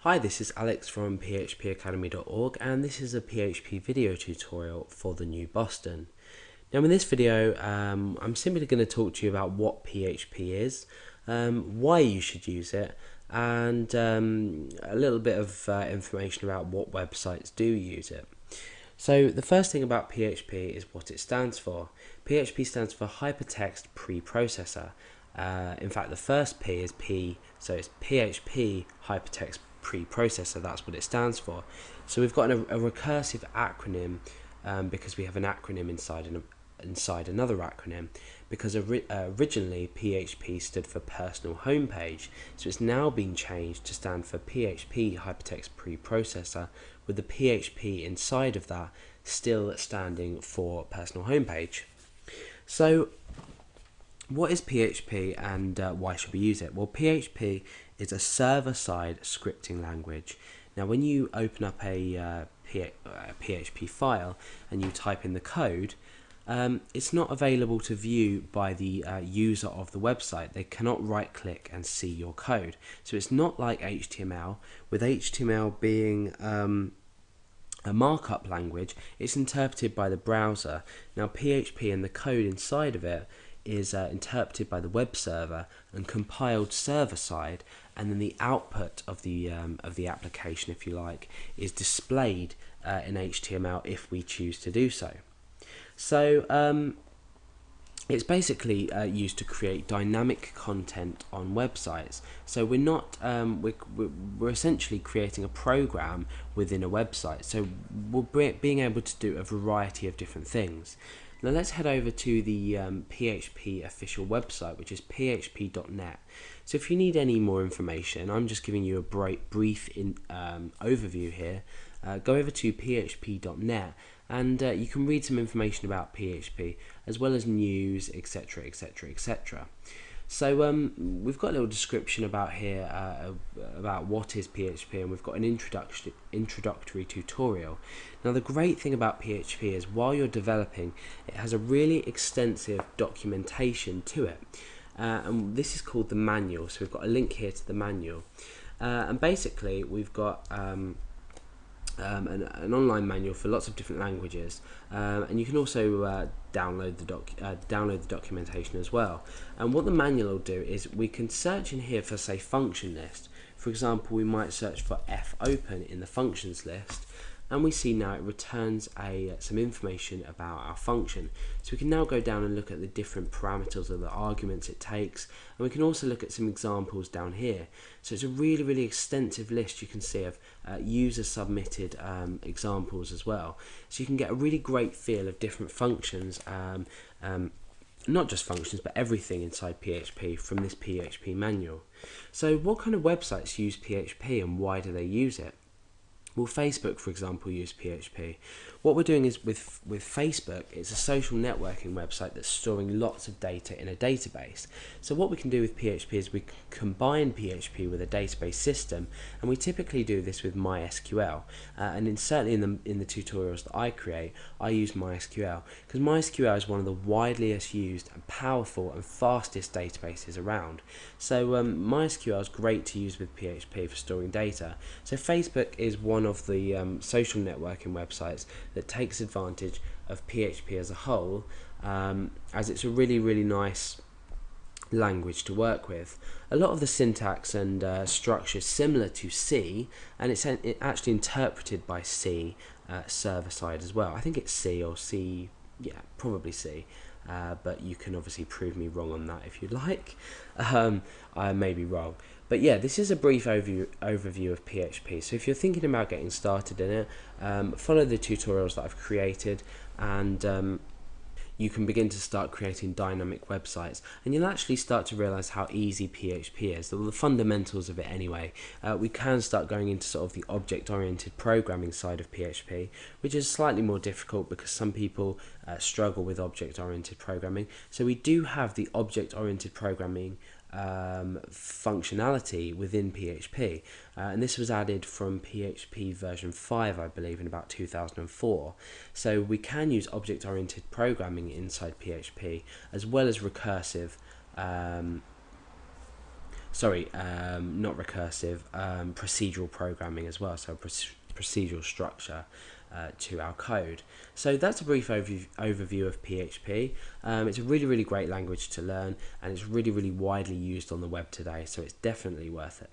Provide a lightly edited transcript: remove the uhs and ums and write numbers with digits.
Hi, this is Alex from phpacademy.org and this is a PHP video tutorial for the new Boston. Now in this video I'm simply going to talk to you about what PHP is, why you should use it, and a little bit of information about what websites do use it. So the first thing about PHP is what it stands for. PHP stands for Hypertext Preprocessor. In fact, the first P is P, so it's PHP Hypertext Preprocessor. That's what it stands for. So we've got a recursive acronym because we have an acronym inside another acronym, because originally PHP stood for Personal Homepage, so it's now been changed to stand for PHP Hypertext Preprocessor, with the PHP inside of that still standing for Personal Homepage. So what is PHP and why should we use it? Well, PHP is a server-side scripting language. Now when you open up a PHP file and you type in the code, it's not available to view by the user of the website. They cannot right click and see your code. So it's not like HTML. With HTML being a markup language, it's interpreted by the browser. Now PHP and the code inside of it is interpreted by the web server and compiled server side, and then the output of the application, if you like, is displayed in HTML if we choose to do so. So it's basically used to create dynamic content on websites. So we're not we're essentially creating a program within a website. So we're being able to do a variety of different things. Now let's head over to the PHP official website, which is php.net. So if you need any more information, I'm just giving you a brief overview here. Go over to php.net and you can read some information about PHP as well as news, etc, etc, etc. So we've got a little description about here about what is PHP, and we've got an introductory tutorial. Now the great thing about PHP is while you're developing, it has a really extensive documentation to it, and this is called the manual. So we've got a link here to the manual, and basically we've got an online manual for lots of different languages, and you can also download the documentation as well. And what the manual will do is we can search in here for, say, function list. For example, we might search for fopen in the functions list, and we see now it returns some information about our function. So we can now go down and look at the different parameters or the arguments it takes, and we can also look at some examples down here. So it's a really extensive list, you can see, of user submitted examples as well. So you can get a really great feel of different functions, not just functions but everything inside PHP from this PHP manual. So what kind of websites use PHP and why do they use it? Well, Facebook, for example, use PHP. What we're doing is with Facebook, it's a social networking website that's storing lots of data in a database. So what we can do with PHP is we can combine PHP with a database system, and we typically do this with MySQL. And certainly in the tutorials that I create, I use MySQL because MySQL is one of the wideliest used and powerful and fastest databases around. So MySQL is great to use with PHP for storing data. So Facebook is one of the social networking websites that takes advantage of PHP as a whole, as it's a really nice language to work with. A lot of the syntax and structure is similar to C, and it's actually interpreted by C server side as well. I think it's C or C, yeah, probably C. But you can obviously prove me wrong on that if you'd like. I may be wrong. But yeah, this is a brief overview of PHP. So if you're thinking about getting started in it, follow the tutorials that I've created, and you can begin to start creating dynamic websites, and you'll actually start to realize how easy PHP is, the fundamentals of it anyway. We can start going into sort of the object-oriented programming side of PHP, which is slightly more difficult because some people struggle with object-oriented programming. So we do have the object-oriented programming functionality within PHP, and this was added from PHP version 5, I believe, in about 2004. So we can use object-oriented programming inside PHP as well as recursive not recursive, procedural programming as well, so procedural structure to our code. So that's a brief overview of PHP. It's a really, really great language to learn, and it's really, really widely used on the web today, so it's definitely worth it.